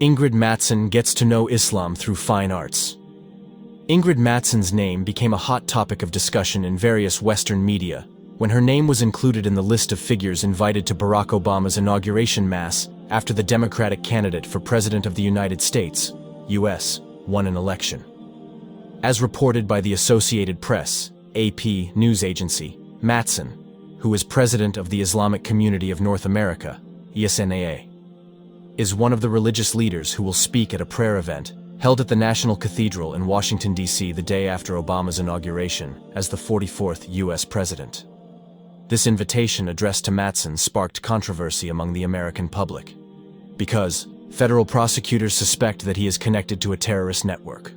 Ingrid Mattson gets to know Islam through fine arts. Ingrid Mattson's name became a hot topic of discussion in various Western media when her name was included in the list of figures invited to Barack Obama's inauguration mass after the Democratic candidate for President of the United States, U.S., won an election. As reported by the Associated Press, AP news agency, Mattson, who is president of the Islamic Community of North America, ISNAA, is one of the religious leaders who will speak at a prayer event held at the National Cathedral in Washington, D.C. the day after Obama's inauguration as the 44th U.S. president. This invitation addressed to Mattson sparked controversy among the American public, because federal prosecutors suspect that he is connected to a terrorist network.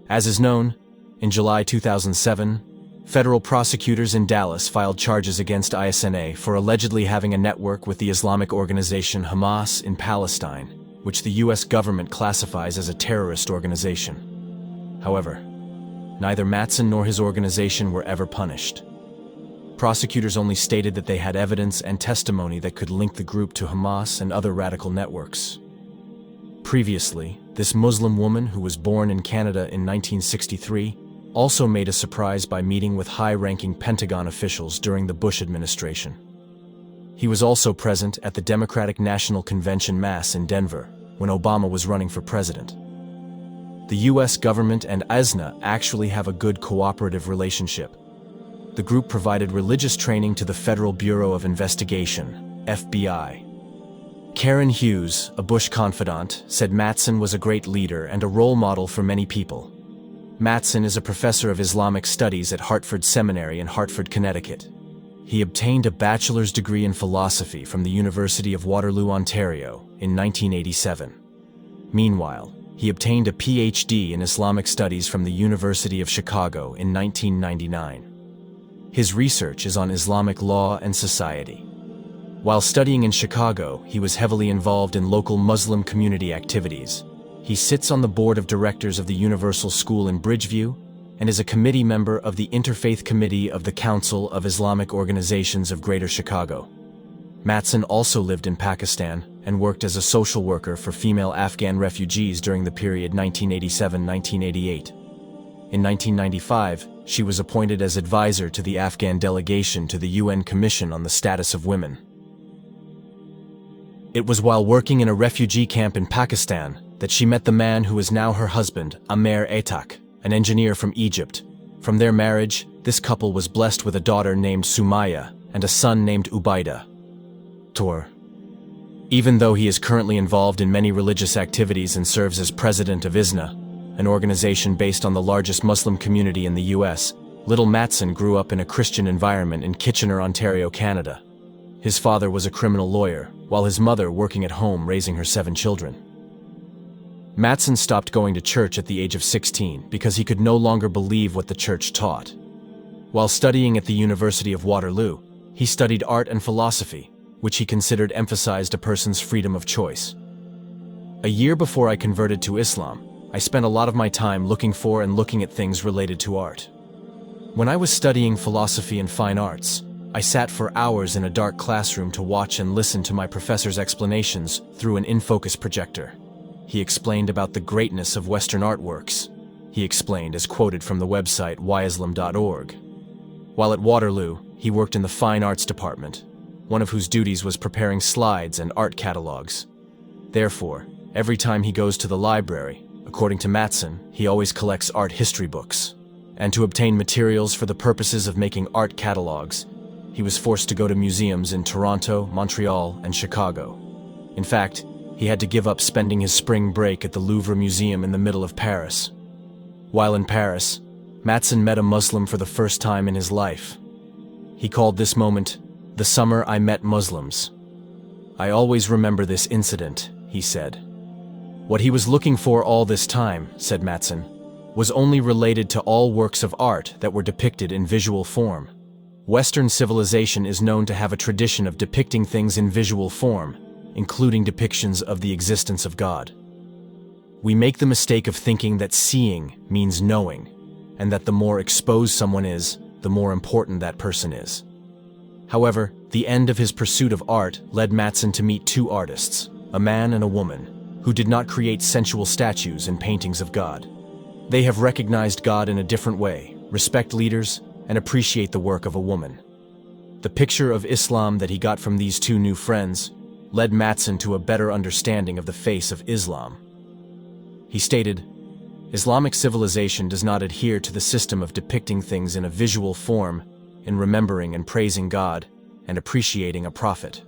As is known, in July 2007, federal prosecutors in Dallas filed charges against ISNA for allegedly having a network with the Islamic organization Hamas in Palestine, which the U.S. government classifies as a terrorist organization. However, neither Mattson nor his organization were ever punished. Prosecutors only stated that they had evidence and testimony that could link the group to Hamas and other radical networks. Previously, this Muslim woman who was born in Canada in 1963 also made a surprise by meeting with high-ranking Pentagon officials during the Bush administration. He was also present at the Democratic National Convention Mass in Denver when Obama was running for president. The U.S. government and ISNA actually have a good cooperative relationship. The group provided religious training to the Federal Bureau of Investigation, FBI. Karen Hughes, a Bush confidant, said Mattson was a great leader and a role model for many people. Mattson is a professor of Islamic studies at Hartford Seminary in Hartford, Connecticut. He obtained a bachelor's degree in philosophy from the University of Waterloo, Ontario, in 1987. Meanwhile, he obtained a PhD in Islamic studies from the University of Chicago in 1999. His research is on Islamic law and society. While studying in Chicago, he was heavily involved in local Muslim community activities. He sits on the board of directors of the Universal School in Bridgeview and is a committee member of the Interfaith Committee of the Council of Islamic Organizations of Greater Chicago. Mattson also lived in Pakistan and worked as a social worker for female Afghan refugees during the period 1987-1988. In 1995, she was appointed as advisor to the Afghan delegation to the UN Commission on the Status of Women. It was while working in a refugee camp in Pakistan that she met the man who is now her husband, Amer Atak, an engineer from Egypt. From their marriage, this couple was blessed with a daughter named Sumaya and a son named Ubaida. Even though he is currently involved in many religious activities and serves as president of ISNA, an organization based on the largest Muslim community in the U.S., little Mattson grew up in a Christian environment in Kitchener, Ontario, Canada. His father was a criminal lawyer, while his mother working at home raising her 7 children. Mattson stopped going to church at the age of 16 because he could no longer believe what the church taught. While studying at the University of Waterloo, he studied art and philosophy, which he considered emphasized a person's freedom of choice. A year before I converted to Islam, I spent a lot of my time looking for and looking at things related to art. When I was studying philosophy and fine arts, I sat for hours in a dark classroom to watch and listen to my professor's explanations through an in-focus projector. He explained about the greatness of Western artworks. He explained as quoted from the website wislam.org. While at Waterloo, he worked in the fine arts department, one of whose duties was preparing slides and art catalogs. Therefore, every time he goes to the library, according to Mattson, he always collects art history books. And to obtain materials for the purposes of making art catalogs, he was forced to go to museums in Toronto, Montreal, and Chicago. In fact, he had to give up spending his spring break at the Louvre Museum in the middle of Paris. While in Paris, Mattson met a Muslim for the first time in his life. He called this moment, "The summer I met Muslims." "I always remember this incident," he said. What he was looking for all this time, said Mattson, was only related to all works of art that were depicted in visual form. Western civilization is known to have a tradition of depicting things in visual form, including depictions of the existence of God. We make the mistake of thinking that seeing means knowing, and that the more exposed someone is, the more important that person is. However, the end of his pursuit of art led Mattson to meet 2 artists, a man and a woman, who did not create sensual statues and paintings of God. They have recognized God in a different way, respect leaders, and appreciate the work of a woman. The picture of Islam that he got from these two new friends led Mattson to a better understanding of the face of Islam. He stated, "Islamic civilization does not adhere to the system of depicting things in a visual form, in remembering and praising God, and appreciating a prophet.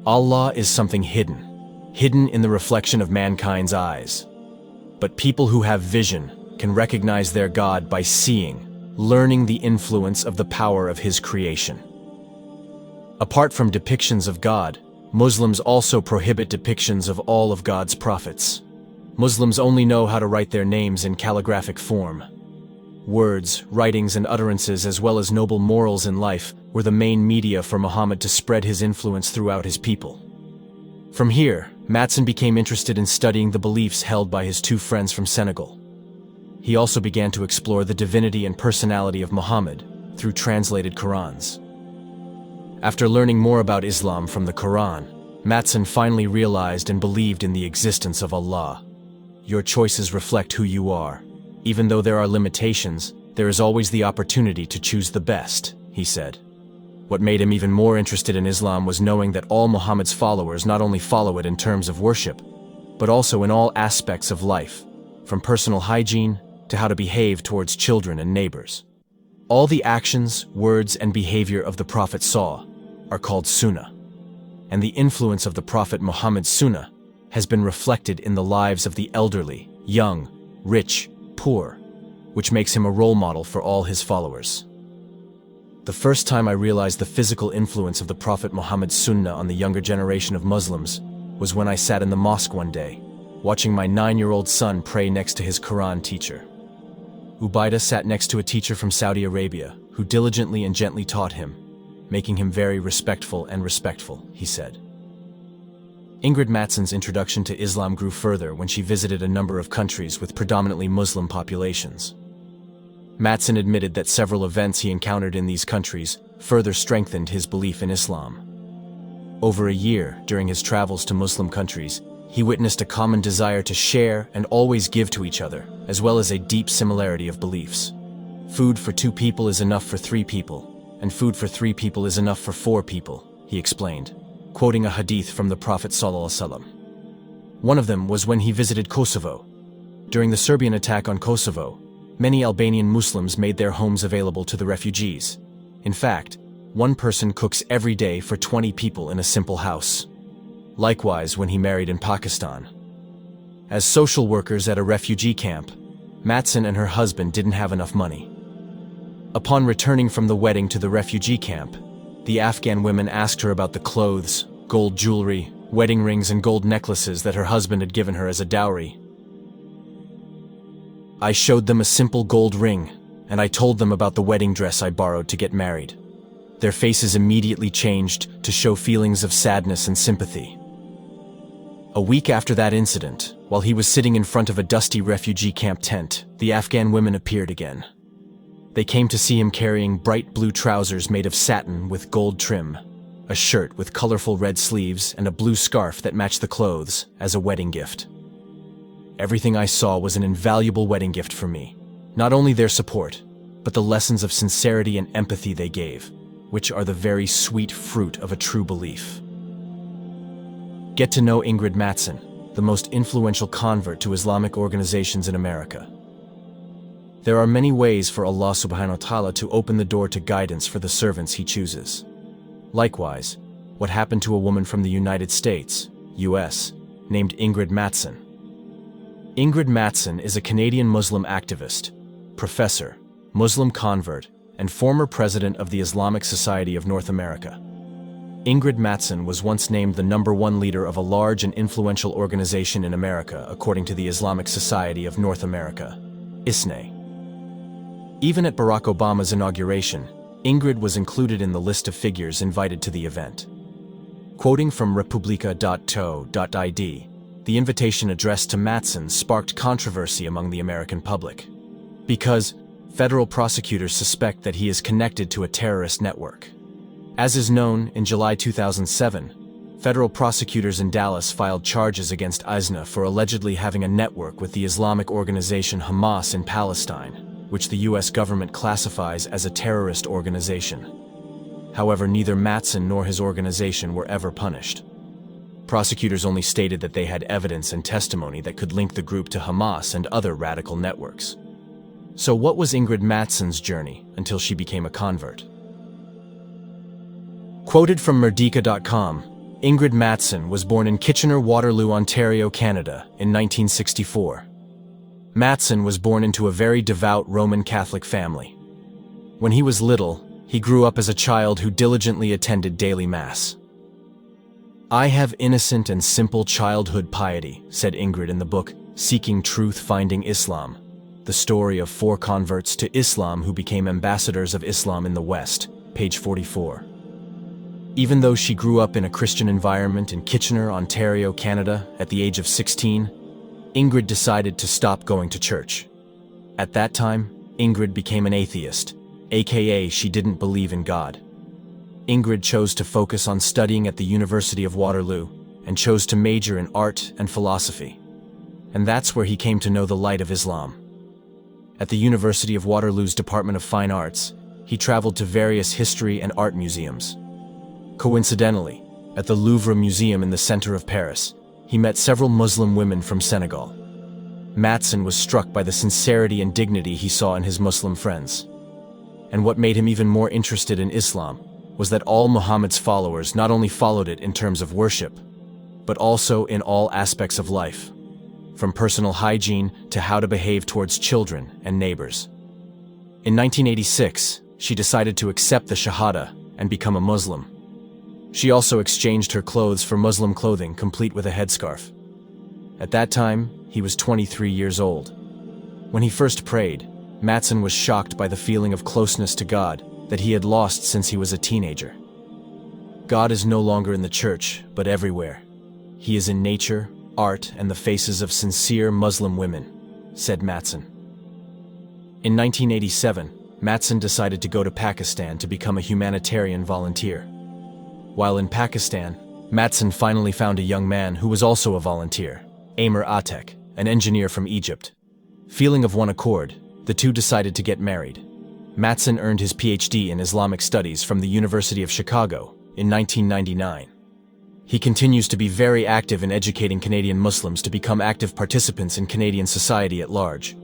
Allah is something hidden in the reflection of mankind's eyes. But people who have vision can recognize their God by seeing, learning the influence of the power of His creation. Apart from depictions of God, Muslims also prohibit depictions of all of God's prophets. Muslims only know how to write their names in calligraphic form. Words, writings, and utterances, as well as noble morals in life, were the main media for Muhammad to spread his influence throughout his people." From here, Mattson became interested in studying the beliefs held by his two friends from Senegal. He also began to explore the divinity and personality of Muhammad through translated Qurans. After learning more about Islam from the Quran, Mattson finally realized and believed in the existence of Allah. "Your choices reflect who you are. Even though there are limitations, there is always the opportunity to choose the best," he said. What made him even more interested in Islam was knowing that all Muhammad's followers not only follow it in terms of worship, but also in all aspects of life, from personal hygiene to how to behave towards children and neighbors. All the actions, words, and behavior of the Prophet are called sunnah, and the influence of the Prophet Muhammad's sunnah has been reflected in the lives of the elderly, young, rich, poor, which makes him a role model for all his followers. The first time I realized the physical influence of the Prophet Muhammad's sunnah on the younger generation of Muslims was when I sat in the mosque one day, watching my 9-year-old son pray next to his Quran teacher. Ubaidah sat next to a teacher from Saudi Arabia who diligently and gently taught him, making him very respectful, he said. Ingrid Mattson's introduction to Islam grew further when she visited a number of countries with predominantly Muslim populations. Mattson admitted that several events he encountered in these countries further strengthened his belief in Islam. Over a year, during his travels to Muslim countries, he witnessed a common desire to share and always give to each other, as well as a deep similarity of beliefs. "Food for 2 people is enough for 3 people, and food for 3 people is enough for 4 people, he explained, quoting a hadith from the Prophet ﷺ. One of them was when he visited Kosovo. During the Serbian attack on Kosovo, many Albanian Muslims made their homes available to the refugees. In fact, one person cooks every day for 20 people in a simple house. Likewise, when he married in Pakistan. As social workers at a refugee camp, Mattson and her husband didn't have enough money. Upon returning from the wedding to the refugee camp, the Afghan women asked her about the clothes, gold jewelry, wedding rings, and gold necklaces that her husband had given her as a dowry. "I showed them a simple gold ring, and I told them about the wedding dress I borrowed to get married. Their faces immediately changed to show feelings of sadness and sympathy." A week after that incident, while he was sitting in front of a dusty refugee camp tent, the Afghan women appeared again. They came to see him carrying bright blue trousers made of satin with gold trim, a shirt with colorful red sleeves, and a blue scarf that matched the clothes as a wedding gift. "Everything I saw was an invaluable wedding gift for me. Not only their support, but the lessons of sincerity and empathy they gave, which are the very sweet fruit of a true belief." Get to know Ingrid Mattson, the most influential convert to Islamic organizations in America. There are many ways for Allah subhanahu wa ta'ala to open the door to guidance for the servants He chooses. Likewise, what happened to a woman from the United States, US, named Ingrid Mattson. Ingrid Mattson is a Canadian Muslim activist, professor, Muslim convert, and former president of the Islamic Society of North America. Ingrid Mattson was once named the #1 leader of a large and influential organization in America according to the Islamic Society of North America, ISNA. Even at Barack Obama's inauguration, Ingrid was included in the list of figures invited to the event. Quoting from republica.to.id, the invitation addressed to Mattson sparked controversy among the American public, because federal prosecutors suspect that he is connected to a terrorist network. As is known, in July 2007, Federal prosecutors in Dallas filed charges against Isna for allegedly having a network with the Islamic organization Hamas in Palestine, which the US government classifies as a terrorist organization. However, neither Mattson nor his organization were ever punished. Prosecutors only stated that they had evidence and testimony that could link the group to Hamas and other radical networks. So what was Ingrid Mattson's journey until she became a convert? Quoted from Merdeka.com, Ingrid Mattson was born in Kitchener-Waterloo, Ontario, Canada, in 1964. Mattson was born into a very devout Roman Catholic family. When he was little, he grew up as a child who diligently attended daily Mass. "I have innocent and simple childhood piety," said Ingrid in the book Seeking Truth, Finding Islam, the story of 4 converts to Islam who became ambassadors of Islam in the West, page 44. Even though she grew up in a Christian environment in Kitchener, Ontario, Canada, at the age of 16, Ingrid decided to stop going to church. At that time, Ingrid became an atheist, aka she didn't believe in God. Ingrid chose to focus on studying at the University of Waterloo and chose to major in art and philosophy. And that's where he came to know the light of Islam. At the University of Waterloo's Department of Fine Arts, he traveled to various history and art museums. Coincidentally, at the Louvre Museum in the center of Paris, he met several Muslim women from Senegal. Mattson was struck by the sincerity and dignity he saw in his Muslim friends. And what made him even more interested in Islam was that all Muhammad's followers not only followed it in terms of worship, but also in all aspects of life, from personal hygiene to how to behave towards children and neighbors. In 1986, she decided to accept the Shahada and become a Muslim. She also exchanged her clothes for Muslim clothing, complete with a headscarf. At that time, he was 23 years old. When he first prayed, Mattson was shocked by the feeling of closeness to God that he had lost since he was a teenager. God is no longer in the church, but everywhere. He is in nature, art, and the faces of sincere Muslim women, said Mattson. In 1987, Mattson decided to go to Pakistan to become a humanitarian volunteer. While in Pakistan, Mattson finally found a young man who was also a volunteer, Amir Atek, an engineer from Egypt. Feeling of one accord, the two decided to get married. Mattson earned his PhD in Islamic Studies from the University of Chicago in 1999. He continues to be very active in educating Canadian Muslims to become active participants in Canadian society at large.